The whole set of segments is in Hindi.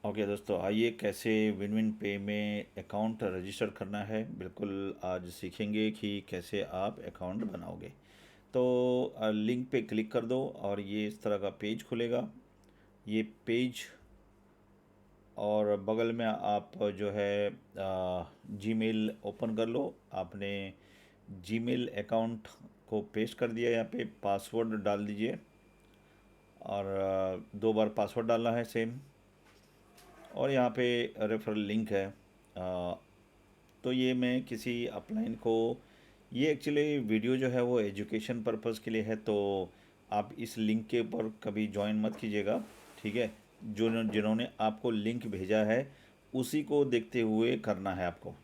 ओके दोस्तों, आइए कैसे विन विन पे में अकाउंट रजिस्टर करना है। बिल्कुल आज सीखेंगे कि कैसे आप अकाउंट बनाओगे। तो लिंक पे क्लिक कर दो और ये इस तरह का पेज खुलेगा। ये पेज और बगल में आप जो है जीमेल ओपन कर लो। आपने जीमेल अकाउंट को पेस्ट कर दिया, यहाँ पे पासवर्ड डाल दीजिए और 2 बार पासवर्ड डालना है सेम। और यहाँ पे रेफरल लिंक है। तो ये मैं किसी अपलाइन को, ये एक्चुअली वीडियो जो है वो एजुकेशन पर्पस के लिए है, तो आप इस लिंक के ऊपर कभी ज्वाइन मत कीजिएगा। ठीक है, जो जिन्होंने आपको लिंक भेजा है उसी को देखते हुए करना है आपको।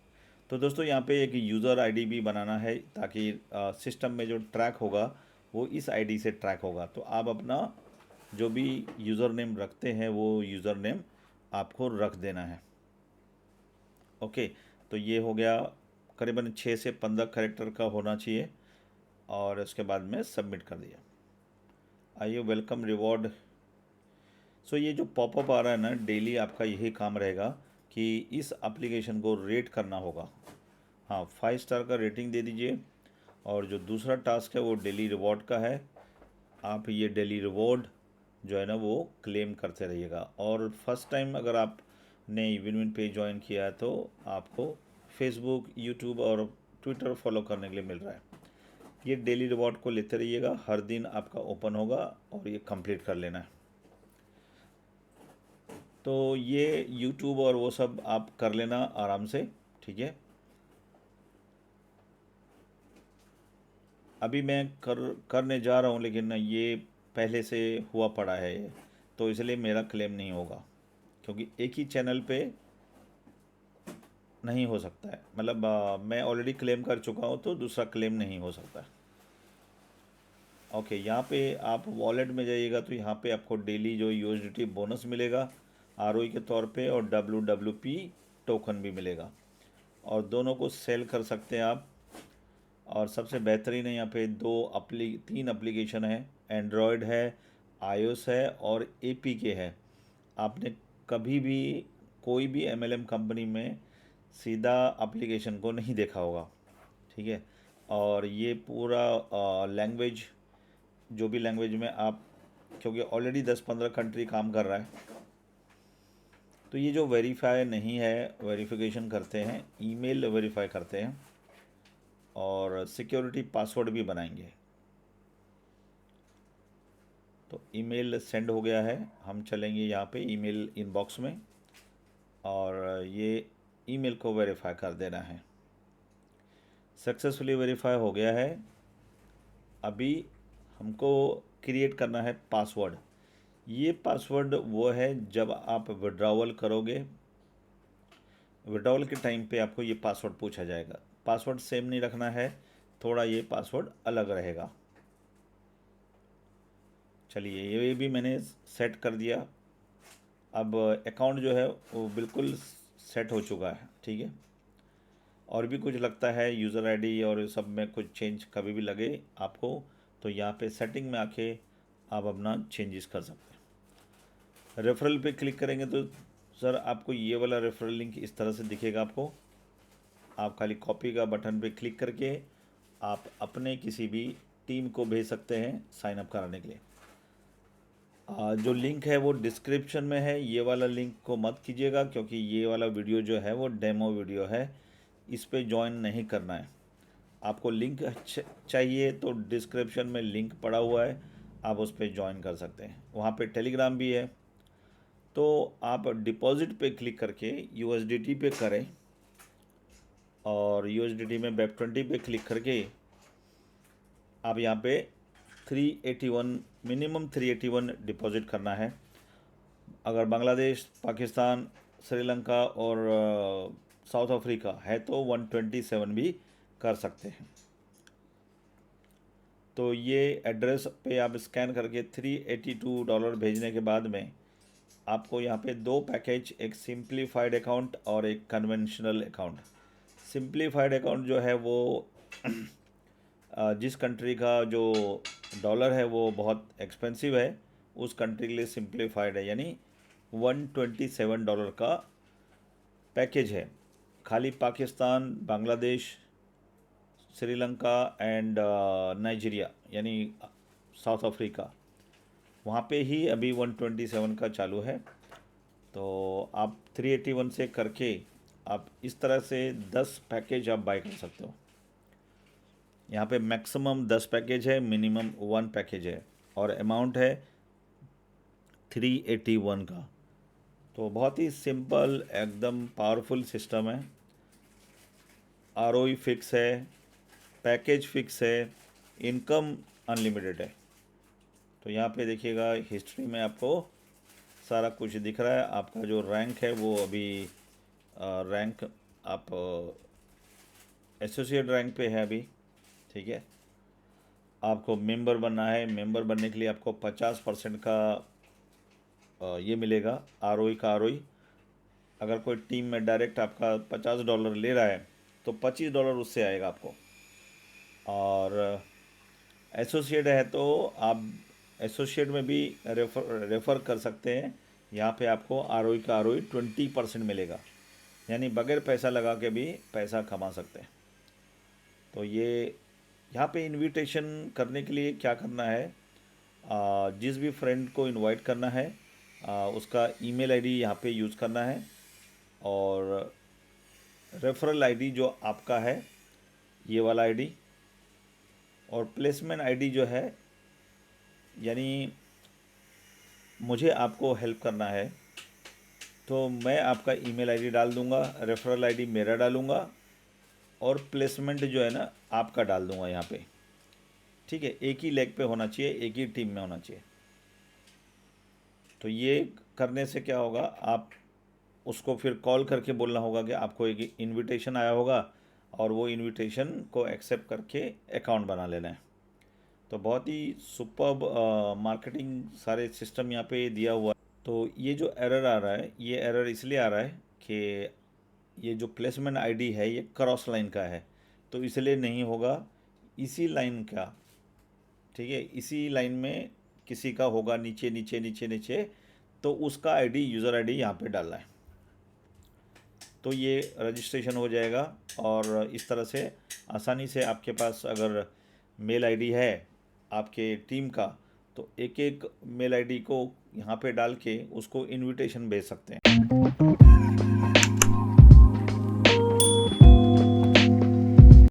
तो दोस्तों यहाँ पे एक यूज़र आईडी भी बनाना है ताकि सिस्टम में जो ट्रैक होगा वो इस आईडी से ट्रैक होगा। तो आप अपना जो भी यूज़र नेम रखते हैं वो यूज़र नेम आपको रख देना है। ओके, तो ये हो गया। करीबन 6 से 15 करेक्टर का होना चाहिए और उसके बाद में सबमिट कर दिया। आइए, वेलकम रिवॉर्ड। सो ये जो पॉपअप आ रहा है ना, डेली आपका यही काम रहेगा कि इस एप्लीकेशन को रेट करना होगा। हाँ, 5 स्टार का रेटिंग दे दीजिए। और जो दूसरा टास्क है वो डेली रिवॉर्ड का है। आप ये डेली रिवॉर्ड जो है ना वो क्लेम करते रहिएगा। और फर्स्ट टाइम अगर आपने विन विन पे ज्वाइन किया है तो आपको फेसबुक, यूट्यूब और ट्विटर फॉलो करने के लिए मिल रहा है। ये डेली रिवॉर्ड को लेते रहिएगा, हर दिन आपका ओपन होगा और ये कंप्लीट कर लेना है। तो ये यूट्यूब और वो सब आप कर लेना आराम से। ठीक है, अभी मैं करने जा रहा हूँ, लेकिन ये पहले से हुआ पड़ा है ये, तो इसलिए मेरा क्लेम नहीं होगा क्योंकि एक ही चैनल पे नहीं हो सकता है। मतलब मैं ऑलरेडी क्लेम कर चुका हूँ तो दूसरा क्लेम नहीं हो सकता। ओके, यहाँ पे आप वॉलेट में जाइएगा तो यहाँ पे आपको डेली जो यूएसडीटी बोनस मिलेगा आरओई के तौर पे, और डब्ल्यूडब्ल्यूपी टोकन भी मिलेगा, और दोनों को सेल कर सकते हैं आप। और सबसे बेहतरीन है, यहाँ पे 3 एप्लीकेशन है। एंड्रॉयड है, आईओएस है और एपीके है। आपने कभी भी कोई भी एमएलएम कंपनी में सीधा एप्लीकेशन को नहीं देखा होगा। ठीक है, और ये पूरा लैंग्वेज, जो भी लैंग्वेज में आप, क्योंकि ऑलरेडी 10-15 कंट्री काम कर रहा है, तो ये जो वेरीफाई नहीं है, वेरिफिकेशन करते हैं, ईमेल वेरीफाई करते हैं और सिक्योरिटी पासवर्ड भी बनाएंगे। तो ईमेल सेंड हो गया है, हम चलेंगे यहाँ पे ईमेल इनबॉक्स में और ये ईमेल को वेरीफाई कर देना है। सक्सेसफुली वेरीफाई हो गया है। अभी हमको क्रिएट करना है पासवर्ड। ये पासवर्ड वो है जब आप विड्रॉवल करोगे, विड्रॉवल के टाइम पे आपको ये पासवर्ड पूछा जाएगा। पासवर्ड सेम नहीं रखना है, थोड़ा ये पासवर्ड अलग रहेगा। चलिए, ये भी मैंने सेट कर दिया। अब अकाउंट जो है वो बिल्कुल सेट हो चुका है। ठीक है, और भी कुछ लगता है यूज़र आईडी और सब में कुछ चेंज कभी भी लगे आपको, तो यहाँ पे सेटिंग में आके आप अपना चेंजेस कर सकते हैं। रेफरल पे क्लिक करेंगे तो सर आपको ये वाला रेफरल लिंक इस तरह से दिखेगा आपको। आप खाली कॉपी का बटन पे क्लिक करके आप अपने किसी भी टीम को भेज सकते हैं साइन अप कराने के लिए। जो लिंक है वो डिस्क्रिप्शन में है। ये वाला लिंक को मत कीजिएगा क्योंकि ये वाला वीडियो जो है वो डेमो वीडियो है, इस पे ज्वाइन नहीं करना है। आपको लिंक चाहिए तो डिस्क्रिप्शन में लिंक पड़ा हुआ है, आप उस पर ज्वाइन कर सकते हैं। वहाँ पे टेलीग्राम भी है। तो आप डिपॉजिट पे क्लिक करके यूएसडीटी पे करें और यूएसडीटी में वेब 20 पे क्लिक करके आप यहाँ पे 381, मिनिमम 381 डिपॉजिट करना है। अगर बांग्लादेश, पाकिस्तान, श्रीलंका और साउथ अफ्रीका है तो 127 भी कर सकते हैं। तो ये एड्रेस पे आप स्कैन करके $382 भेजने के बाद में आपको यहाँ पे 2 पैकेज, एक सिंप्लीफाइड अकाउंट और एक कन्वेंशनल अकाउंट। सिंप्लीफाइड अकाउंट जो है वो जिस कंट्री का जो डॉलर है वो बहुत एक्सपेंसिव है, उस कंट्री के लिए सिंप्लीफाइड है, यानी $127 का पैकेज है। खाली पाकिस्तान, बांग्लादेश, श्रीलंका एंड नाइजीरिया यानी साउथ अफ्रीका, वहाँ पे ही अभी 127 का चालू है। तो आप 381 से करके आप इस तरह से 10 पैकेज आप बाय कर सकते हो। यहाँ पे मैक्सिमम 10 पैकेज है, मिनिमम 1 पैकेज है और अमाउंट है 381 का। तो बहुत ही सिंपल एकदम पावरफुल सिस्टम है। आरओई फिक्स है, पैकेज फिक्स है, इनकम अनलिमिटेड है। तो यहाँ पे देखिएगा हिस्ट्री में आपको सारा कुछ दिख रहा है। आपका जो रैंक है वो अभी रैंक आप एसोसिएट रैंक पे है अभी, ठीक है। आपको मेंबर बनना है, मेंबर बनने के लिए आपको 50% का ये मिलेगा आरओई का आरओई। अगर कोई टीम में डायरेक्ट आपका $50 ले रहा है तो $25 उससे आएगा आपको। और एसोसिएट है तो आप एसोसिएट में भी रेफ़र कर सकते हैं। यहाँ पे आपको आरओई का आरओई 20% मिलेगा, यानी बगैर पैसा लगा के भी पैसा कमा सकते हैं। तो ये यहाँ पे इनविटेशन करने के लिए क्या करना है, जिस भी फ्रेंड को इनवाइट करना है उसका ईमेल आईडी यहाँ पे यूज़ करना है और रेफरल आईडी जो आपका है ये वाला आईडी और प्लेसमेंट आईडी जो है, यानी मुझे आपको हेल्प करना है तो मैं आपका ईमेल आईडी डाल दूँगा, रेफरल आईडी मेरा डालूँगा और प्लेसमेंट जो है ना आपका डाल दूँगा यहाँ पे, ठीक है। एक ही लेग पे होना चाहिए, एक ही टीम में होना चाहिए। तो ये करने से क्या होगा, आप उसको फिर कॉल करके बोलना होगा कि आपको एक इनविटेशन आया होगा और वो इनविटेशन को एक्सेप्ट करके अकाउंट बना लेना है। तो बहुत ही सुपर्ब मार्केटिंग सारे सिस्टम यहाँ पे दिया हुआ है। तो ये जो एरर आ रहा है, ये एरर इसलिए आ रहा है कि ये जो प्लेसमेंट आईडी है ये क्रॉस लाइन का है, तो इसलिए नहीं होगा। इसी लाइन का, ठीक है, इसी लाइन में किसी का होगा नीचे नीचे नीचे नीचे, तो उसका आईडी यूज़र आईडी यहाँ पे डालना है तो ये रजिस्ट्रेशन हो जाएगा। और इस तरह से आसानी से आपके पास अगर मेल आईडी है आपके टीम का तो एक एक मेल आईडी को यहाँ पे डाल के उसको इनविटेशन भेज सकते हैं।